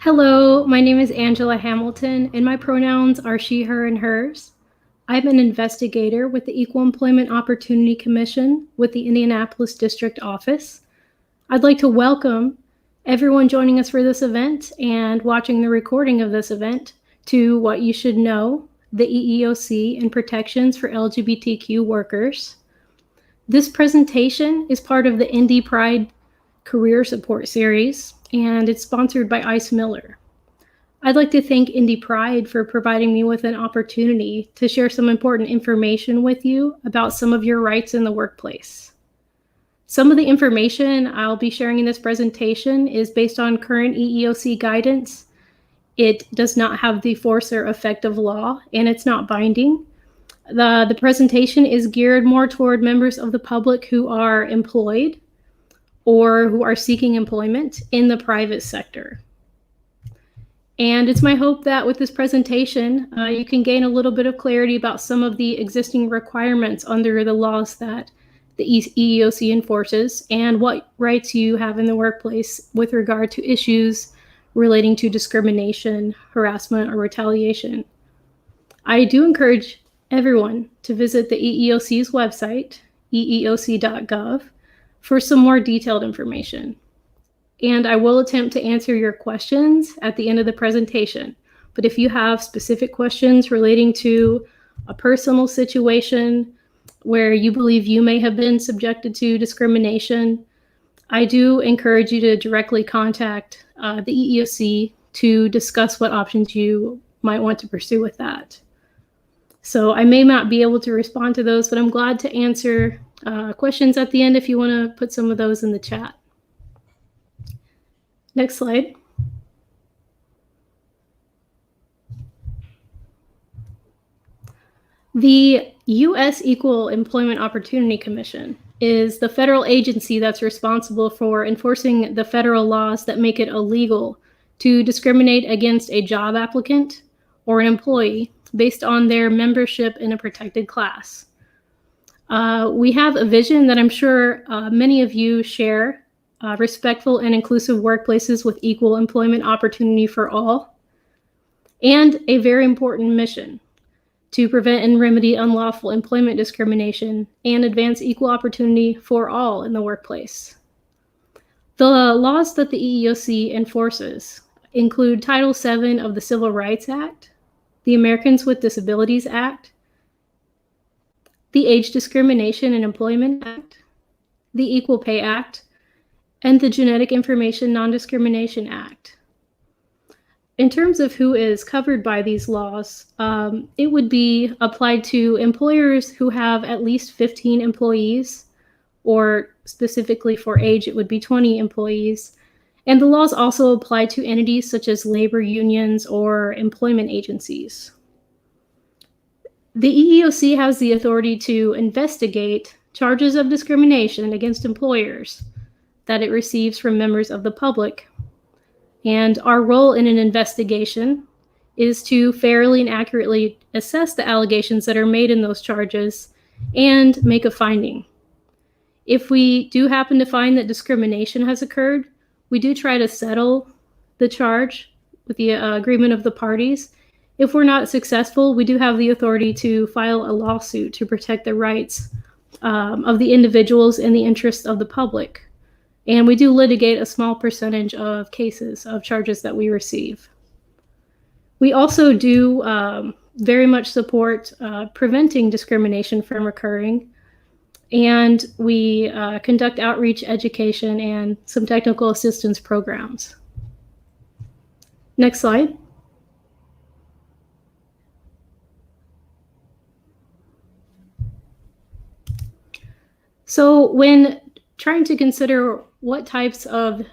Hello, my name is Angela Hamilton, and my pronouns are she, her, and hers. I'm an investigator with the Equal Employment Opportunity Commission with the Indianapolis District Office. I'd like to welcome everyone joining us for this event and watching the recording of this event to What You Should Know, the EEOC and Protections for LGBTQ Workers. This presentation is part of the Indy Pride Career Support Series, and it's sponsored by Ice Miller. I'd like to thank Indy Pride for providing me with an opportunity to share some important information with you about some of your rights in the workplace. Some of the information I'll be sharing in this presentation is based on current EEOC guidance. It does not have the force or effect of law, and it's not binding. The presentation is geared more toward members of the public who are employed or who are seeking employment in the private sector. And it's my hope that with this presentation, you can gain a little bit of clarity about some of the existing requirements under the laws that the EEOC enforces and what rights you have in the workplace with regard to issues relating to discrimination, harassment, or retaliation. I do encourage everyone to visit the EEOC's website, eeoc.gov, for some more detailed information. And I will attempt to answer your questions at the end of the presentation. But if you have specific questions relating to a personal situation where you believe you may have been subjected to discrimination, I do encourage you to directly contact the EEOC to discuss what options you might want to pursue with that. So I may not be able to respond to those, but I'm glad to answer questions at the end if you want to put some of those in the chat. Next slide. The U.S. Equal Employment Opportunity Commission is the federal agency that's responsible for enforcing the federal laws that make it illegal to discriminate against a job applicant or an employee based on their membership in a protected class. We have a vision that I'm sure many of you share, respectful and inclusive workplaces with equal employment opportunity for all, and a very important mission to prevent and remedy unlawful employment discrimination and advance equal opportunity for all in the workplace. The laws that the EEOC enforces include Title VII of the Civil Rights Act, the Americans with Disabilities Act, the Age Discrimination in Employment Act, the Equal Pay Act, and the Genetic Information Non-Discrimination Act. In terms of who is covered by these laws, it would be applied to employers who have at least 15 employees, or specifically for age, it would be 20 employees. And the laws also apply to entities such as labor unions or employment agencies. The EEOC has the authority to investigate charges of discrimination against employers that it receives from members of the public. And our role in an investigation is to fairly and accurately assess the allegations that are made in those charges and make a finding. If we do happen to find that discrimination has occurred, we do try to settle the charge with the agreement of the parties. If we're not successful, we do have the authority to file a lawsuit to protect the rights of the individuals and the interests of the public. And we do litigate a small percentage of cases of charges that we receive. We also do very much support preventing discrimination from occurring. And we conduct outreach, education, and some technical assistance programs. Next slide. So when trying to consider what types of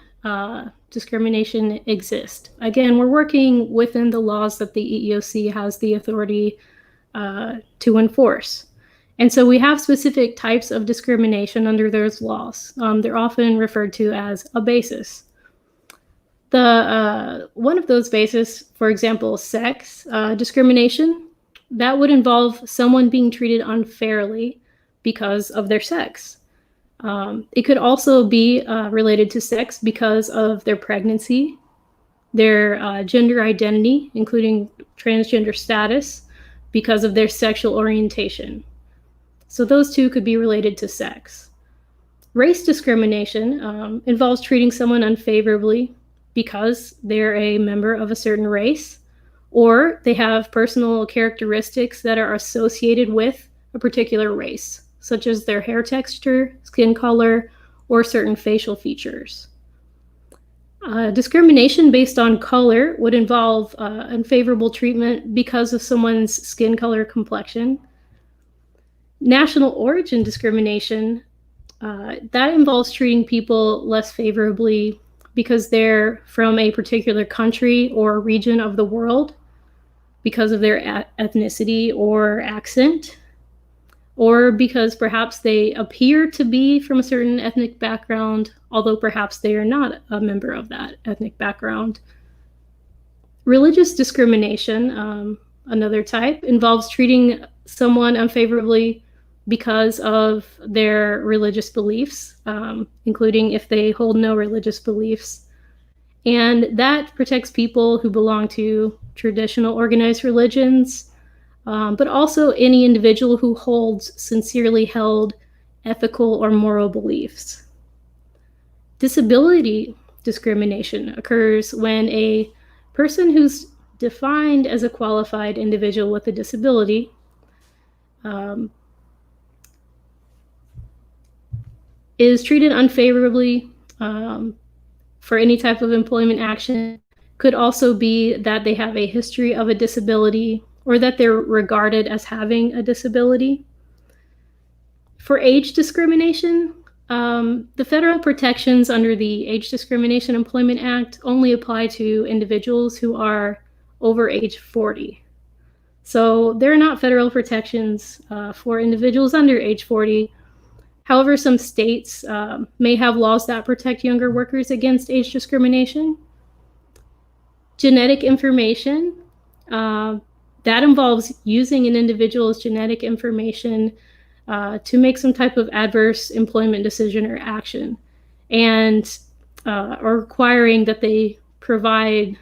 discrimination exist, again, we're working within the laws that the EEOC has the authority to enforce. And so we have specific types of discrimination under those laws. They're often referred to as a basis. One of those bases, for example, sex discrimination, that would involve someone being treated unfairly because of their sex. It could also be related to sex because of their pregnancy, their gender identity, including transgender status, because of their sexual orientation. So those two could be related to sex. Race discrimination involves treating someone unfavorably because they're a member of a certain race, or they have personal characteristics that are associated with a particular race, such as their hair texture, skin color, or certain facial features. Discrimination based on color would involve unfavorable treatment because of someone's skin color complexion. National origin discrimination, that involves treating people less favorably because they're from a particular country or region of the world because of their ethnicity or accent, or because perhaps they appear to be from a certain ethnic background, although perhaps they are not a member of that ethnic background. Religious discrimination, another type, involves treating someone unfavorably because of their religious beliefs, including if they hold no religious beliefs. And that protects people who belong to traditional organized religions, but also any individual who holds sincerely held ethical or moral beliefs. Disability discrimination occurs when a person who's defined as a qualified individual with a disability is treated unfavorably for any type of employment action. Could also be that they have a history of a disability or that they're regarded as having a disability. For age discrimination, the federal protections under the Age Discrimination Employment Act only apply to individuals who are over age 40. So there are not federal protections for individuals under age 40. However, some states may have laws that protect younger workers against age discrimination. Genetic information, that involves using an individual's genetic information to make some type of adverse employment decision or action, and or requiring that they provide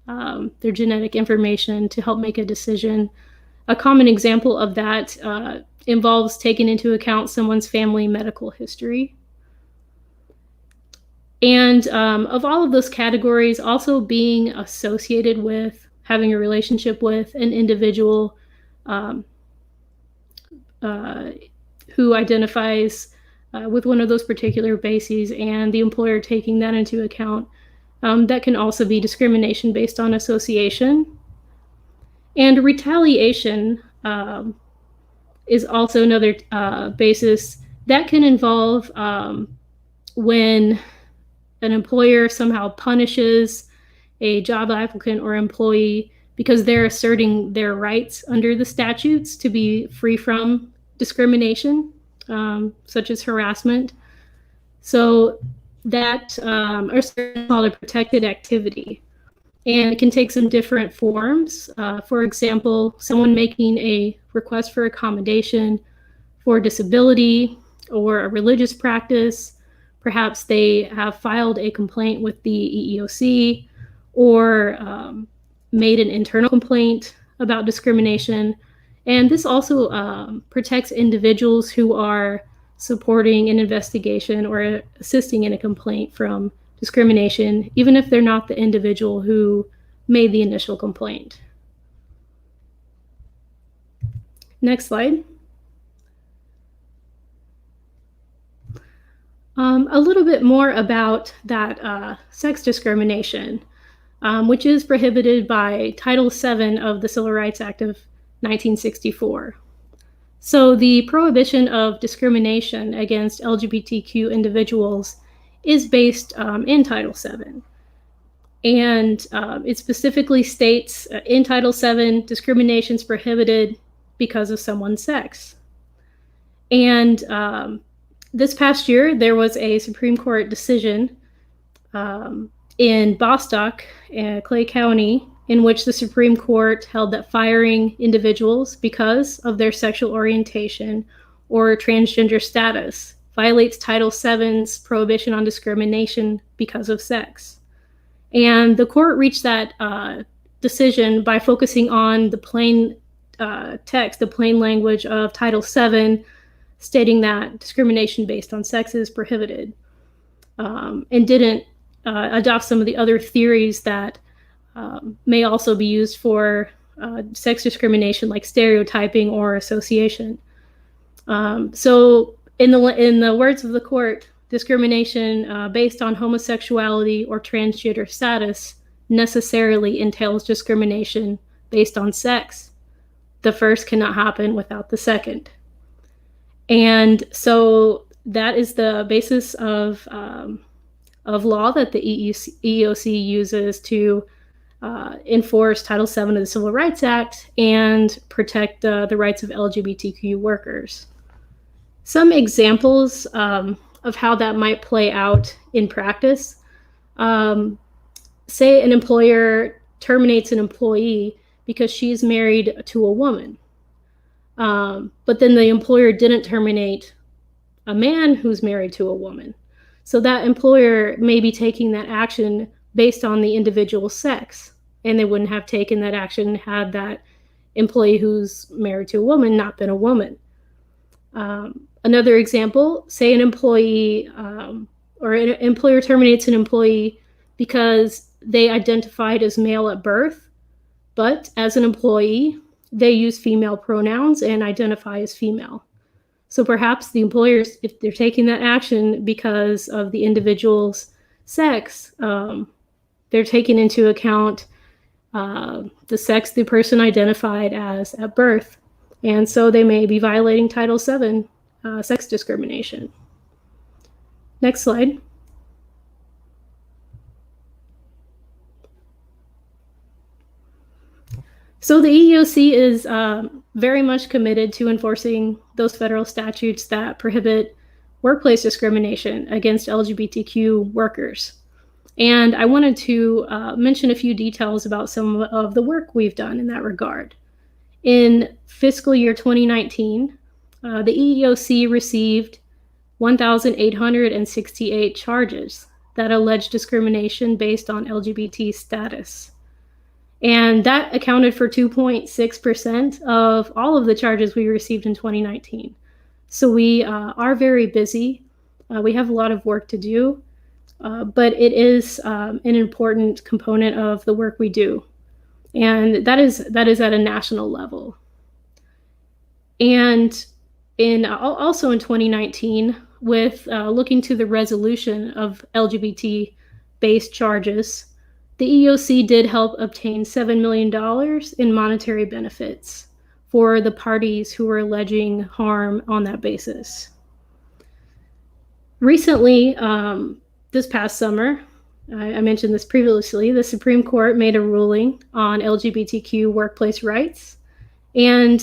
their genetic information to help make a decision. A common example of that involves taking into account someone's family medical history. And of all of those categories, also being associated with, having a relationship with an individual who identifies with one of those particular bases, and the employer taking that into account, that can also be discrimination based on association. And retaliation is also another basis that can involve when an employer somehow punishes a job applicant or employee because they're asserting their rights under the statutes to be free from discrimination, such as harassment. So that is called a protected activity. And it can take some different forms. For example, someone making a request for accommodation for disability or a religious practice. Perhaps they have filed a complaint with the EEOC or made an internal complaint about discrimination. And this also protects individuals who are supporting an investigation or assisting in a complaint from discrimination, even if they're not the individual who made the initial complaint. Next slide. A little bit more about that sex discrimination, which is prohibited by Title VII of the Civil Rights Act of 1964. So the prohibition of discrimination against LGBTQ individuals is based in Title VII. And it specifically states in Title VII, discrimination is prohibited because of someone's sex. And this past year, there was a Supreme Court decision in Bostock, Clay County, in which the Supreme Court held that firing individuals because of their sexual orientation or transgender status violates Title VII's prohibition on discrimination because of sex. And the court reached that decision by focusing on the plain text, the plain language of Title VII, stating that discrimination based on sex is prohibited, and didn't adopt some of the other theories that may also be used for sex discrimination, like stereotyping or association. So in the words of the court, discrimination based on homosexuality or transgender status necessarily entails discrimination based on sex. The first cannot happen without the second. And so that is the basis of law that the EEOC uses to enforce Title VII of the Civil Rights Act and protect the rights of LGBTQ workers. Some examples of how that might play out in practice. Say an employer terminates an employee because she's married to a woman, but then the employer didn't terminate a man who's married to a woman. So that employer may be taking that action based on the individual's sex, and they wouldn't have taken that action had that employee who's married to a woman not been a woman. Another example, say an employee or an employer terminates an employee because they identified as male at birth, but as an employee, they use female pronouns and identify as female. So perhaps the employers, if they're taking that action because of the individual's sex, they're taking into account the sex the person identified as at birth. And so they may be violating Title VII sex discrimination. Next slide. So the EEOC is very much committed to enforcing those federal statutes that prohibit workplace discrimination against LGBTQ workers. And I wanted to mention a few details about some of the work we've done in that regard. In fiscal year 2019, the EEOC received 1,868 charges that allege discrimination based on LGBT status. And that accounted for 2.6% of all of the charges we received in 2019. So we are very busy. We have a lot of work to do, but it is an important component of the work we do. And that is at a national level. And also in 2019, with looking to the resolution of LGBT-based charges, the EEOC did help obtain $7 million in monetary benefits for the parties who were alleging harm on that basis. Recently, this past summer, I mentioned this previously, the Supreme Court made a ruling on LGBTQ workplace rights. And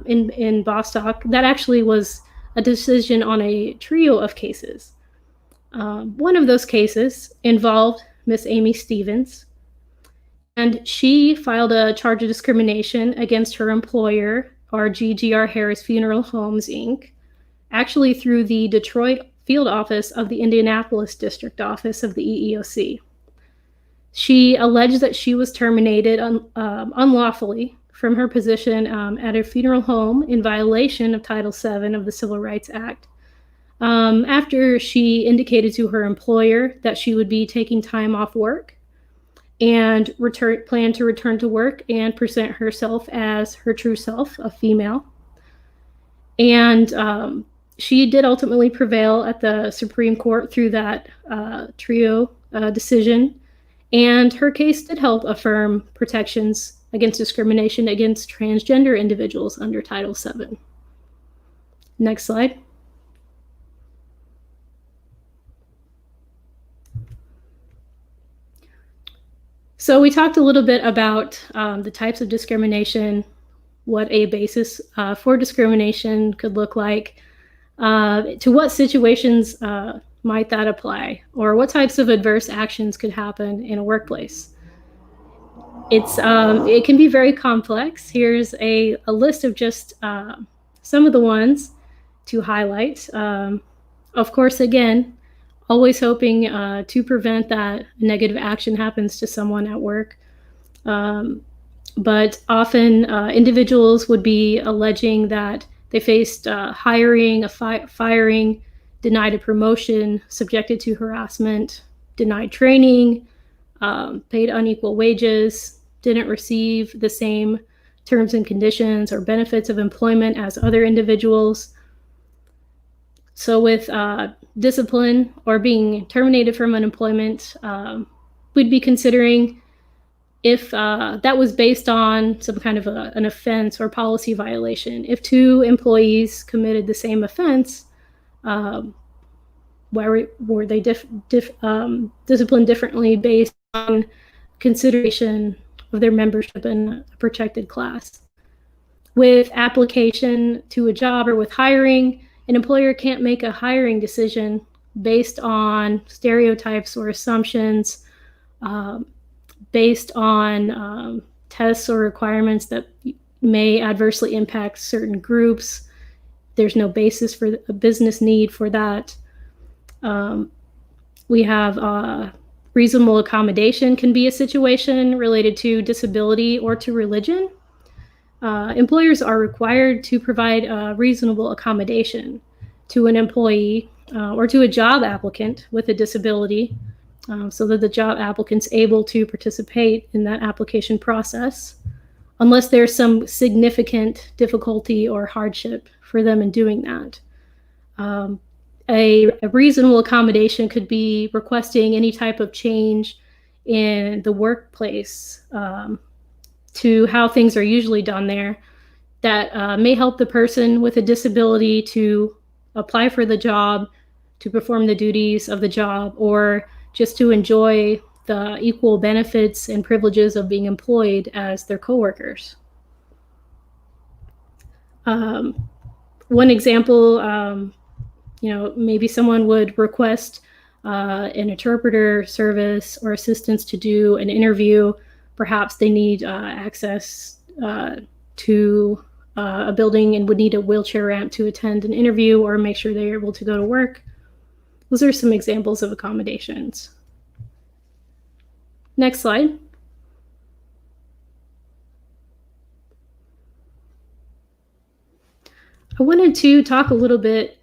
in Bostock, that actually was a decision on a trio of cases. One of those cases involved Miss Amy Stevens, and she filed a charge of discrimination against her employer, RGGR Harris Funeral Homes, Inc., actually through the Detroit field office of the Indianapolis District Office of the EEOC. She alleged that she was terminated unlawfully from her position at a funeral home in violation of Title VII of the Civil Rights Act, after she indicated to her employer that she would be taking time off work and plan to return to work and present herself as her true self, a female. And she did ultimately prevail at the Supreme Court through that trio decision, and her case did help affirm protections against discrimination against transgender individuals under Title VII. Next slide. So we talked a little bit about the types of discrimination, what a basis for discrimination could look like, to what situations might that apply, or what types of adverse actions could happen in a workplace. It can be very complex. Here's a list of just some of the ones to highlight. Of course, again, always hoping to prevent that negative action happens to someone at work. But often individuals would be alleging that they faced hiring, firing, denied a promotion, subjected to harassment, denied training, paid unequal wages, didn't receive the same terms and conditions or benefits of employment as other individuals. So with discipline or being terminated from unemployment, we'd be considering if that was based on some kind of an offense or policy violation. If two employees committed the same offense, were they disciplined differently based on consideration of their membership in a protected class? With application to a job or with hiring, an employer can't make a hiring decision based on stereotypes or assumptions, based on tests or requirements that may adversely impact certain groups. There's no basis for a business need for that. We have reasonable accommodation can be a situation related to disability or to religion. Employers are required to provide reasonable accommodation to an employee or to a job applicant with a disability, so that the job applicant's able to participate in that application process, unless there's some significant difficulty or hardship for them in doing that. A reasonable accommodation could be requesting any type of change in the workplace to how things are usually done there that may help the person with a disability to apply for the job, to perform the duties of the job, or just to enjoy the equal benefits and privileges of being employed as their coworkers. One example, maybe someone would request an interpreter service or assistance to do an interview. Perhaps they need access to a building and would need a wheelchair ramp to attend an interview or make sure they're able to go to work. Those are some examples of accommodations. Next slide. I wanted to talk a little bit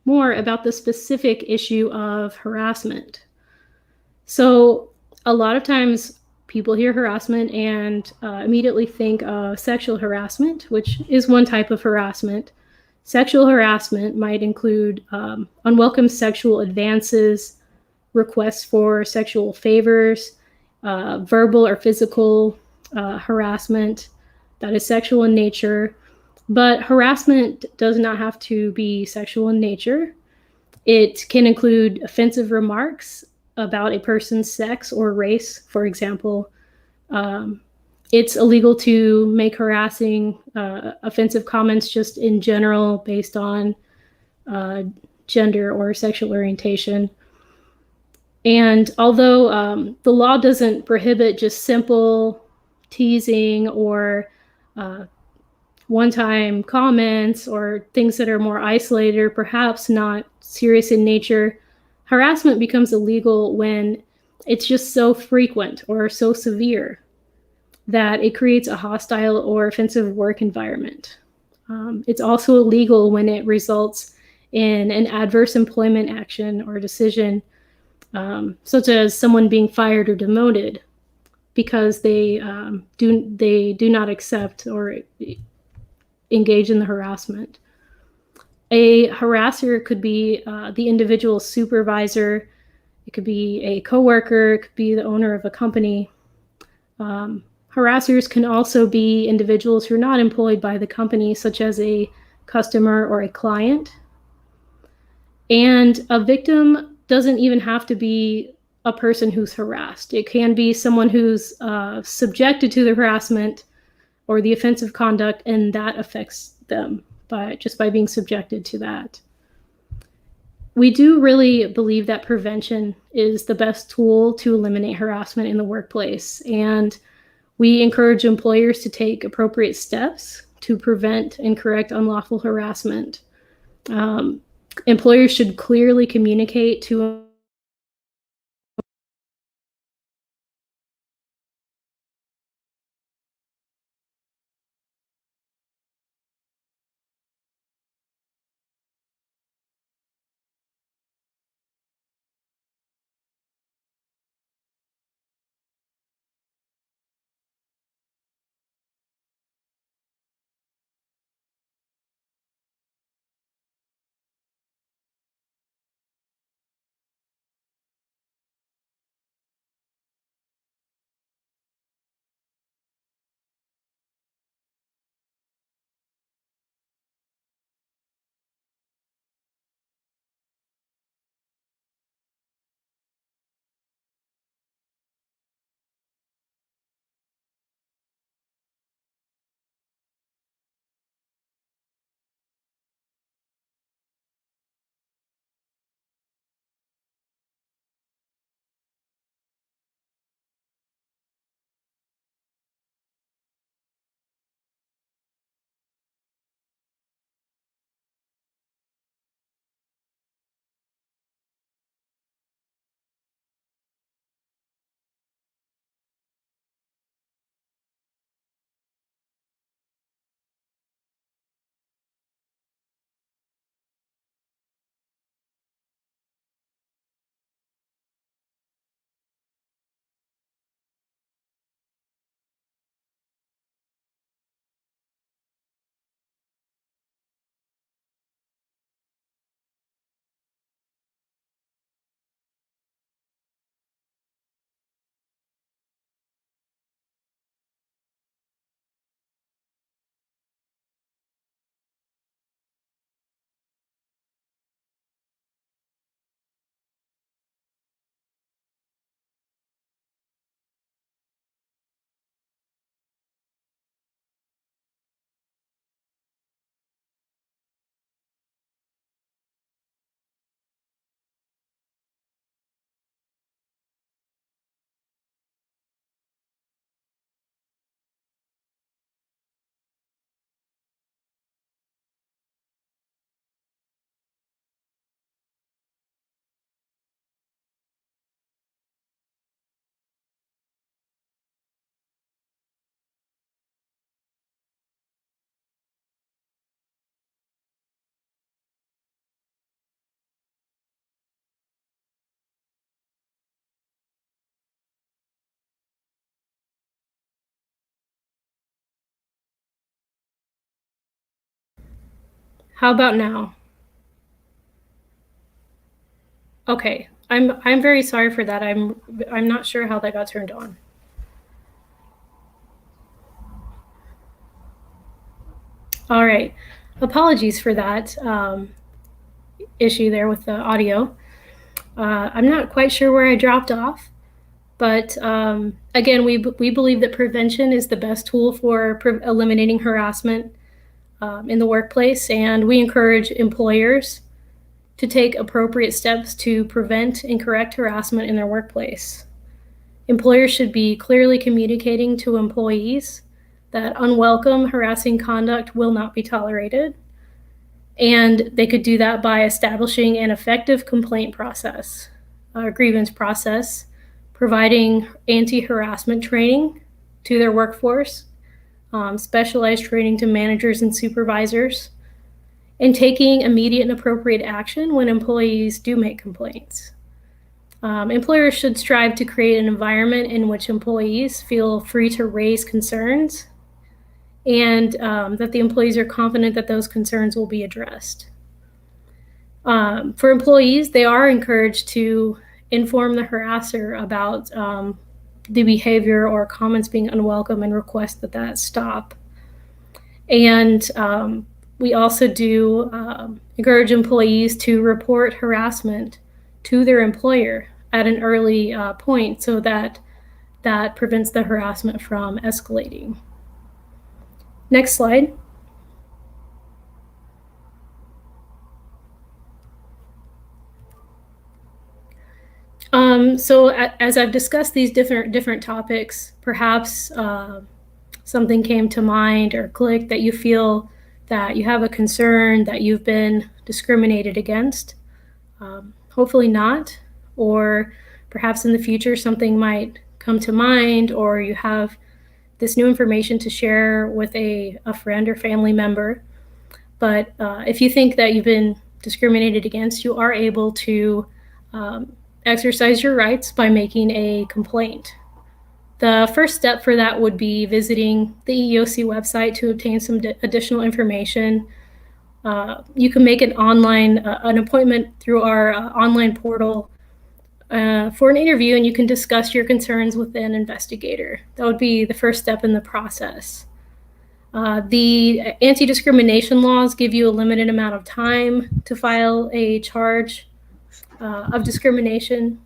more about the specific issue of harassment. So a lot of times people hear harassment and immediately think of sexual harassment, which is one type of harassment. Sexual harassment might include unwelcome sexual advances, requests for sexual favors, verbal or physical harassment that is sexual in nature. But harassment does not have to be sexual in nature. It can include offensive remarks about a person's sex or race, for example. It's illegal to make harassing, offensive comments just in general based on gender or sexual orientation. And although the law doesn't prohibit just simple teasing or one-time comments or things that are more isolated or perhaps not serious in nature, harassment becomes illegal when it's just so frequent or so severe that it creates a hostile or offensive work environment. It's also illegal when it results in an adverse employment action or decision, such as someone being fired or demoted because they do not accept or engage in the harassment. A harasser could be the individual's supervisor. It could be a coworker. It could be the owner of a company. Harassers can also be individuals who are not employed by the company, such as a customer or a client. And a victim doesn't even have to be a person who's harassed. It can be someone who's subjected to the harassment or the offensive conduct, and that affects them just by being subjected to that. We do really believe that prevention is the best tool to eliminate harassment in the workplace, and we encourage employers to take appropriate steps to prevent and correct unlawful harassment. Employers should clearly communicate to How about now? Okay, I'm very sorry for that. I'm not sure how that got turned on. All right, apologies for that issue there with the audio. I'm not quite sure where I dropped off, but again, we believe that prevention is the best tool for eliminating harassment in the workplace, and we encourage employers to take appropriate steps to prevent and correct harassment in their workplace. Employers should be clearly communicating to employees that unwelcome harassing conduct will not be tolerated. And they could do that by establishing an effective complaint process, a grievance process, providing anti-harassment training to their workforce, specialized training to managers and supervisors, and taking immediate and appropriate action when employees do make complaints. Employers should strive to create an environment in which employees feel free to raise concerns and that the employees are confident that those concerns will be addressed. For employees, they are encouraged to inform the harasser about the behavior or comments being unwelcome and request that stop. And we also do encourage employees to report harassment to their employer at an early point so that prevents the harassment from escalating. Next slide. So as I've discussed these different topics, perhaps something came to mind or clicked that you feel that you have a concern that you've been discriminated against. Hopefully not, or perhaps in the future something might come to mind, or you have this new information to share with a friend or family member. But if you think that you've been discriminated against, you are able to exercise your rights by making a complaint. The first step for that would be visiting the EEOC website to obtain some additional information. You can make an appointment through our online portal for an interview, and you can discuss your concerns with an investigator. That would be the first step in the process. The anti-discrimination laws give you a limited amount of time to file a charge of discrimination.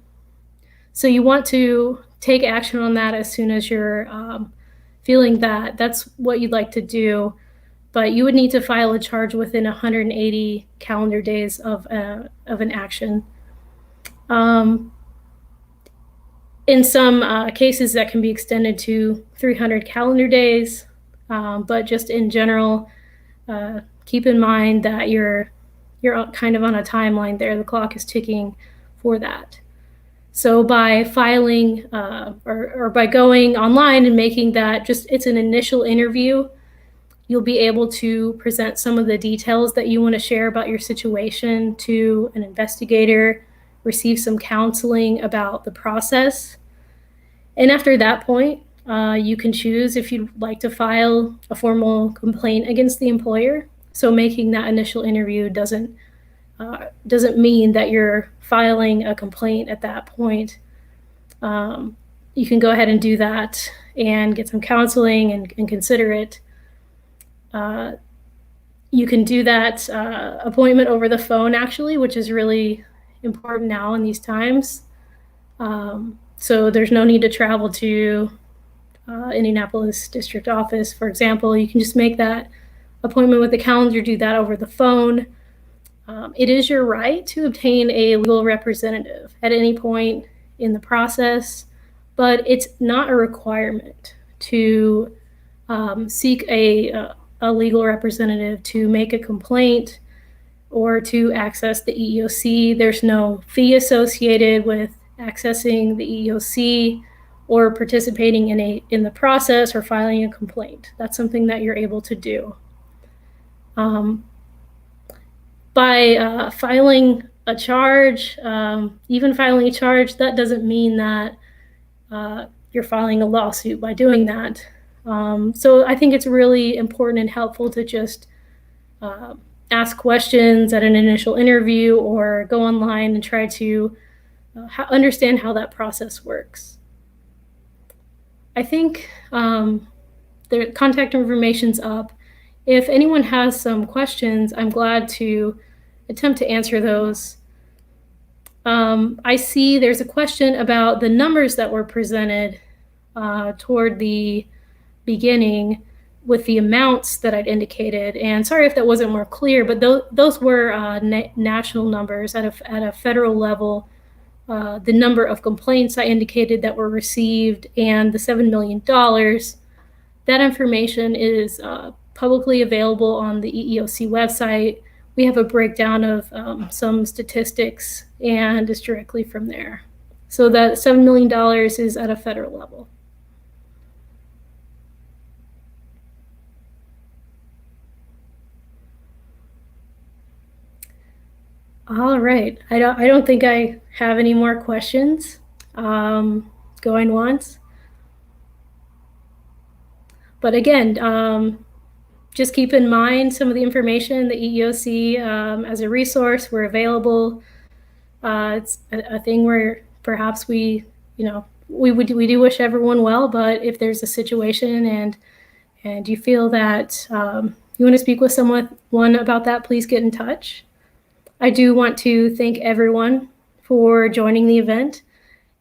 So you want to take action on that as soon as you're feeling that that's what you'd like to do. But you would need to file a charge within 180 calendar days of an action. In some cases, that can be extended to 300 calendar days. But just in general, keep in mind that you're kind of on a timeline there. The clock is ticking for that. So by filing or by going online and making that it's an initial interview, you'll be able to present some of the details that you want to share about your situation to an investigator, receive some counseling about the process. And after that point, you can choose if you'd like to file a formal complaint against the employer. So making that initial interview doesn't mean that you're filing a complaint at that point. You can go ahead and do that and get some counseling and consider it. You can do that appointment over the phone, actually, which is really important now in these times. So there's no need to travel to Indianapolis District Office, for example. You can just make that appointment with the calendar, do that over the phone. It is your right to obtain a legal representative at any point in the process, but it's not a requirement to seek a legal representative to make a complaint or to access the EEOC. There's no fee associated with accessing the EEOC or participating in the process or filing a complaint. That's something that you're able to do. By filing a charge, even filing a charge, that doesn't mean that you're filing a lawsuit by doing that. So I think it's really important and helpful to just ask questions at an initial interview or go online and try to understand how that process works. I think the contact information's up. If anyone has some questions, I'm glad to attempt to answer those. I see there's a question about the numbers that were presented toward the beginning with the amounts that I'd indicated. And sorry if that wasn't more clear, but those were national numbers at a federal level. The number of complaints I indicated that were received and the $7 million. That information is publicly available on the EEOC website. We have a breakdown of some statistics, and it's directly from there. So that $7 million is at a federal level. All right, I don't think I have any more questions. Going once. But again, just keep in mind some of the information, the EEOC as a resource, we're available. It's a thing where perhaps we do wish everyone well, but if there's a situation and you feel that you want to speak with someone about that, please get in touch. I do want to thank everyone for joining the event,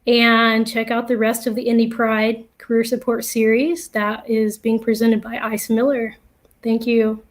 and check out the rest of the Indy Pride Career Support Series that is being presented by Ice Miller. Thank you.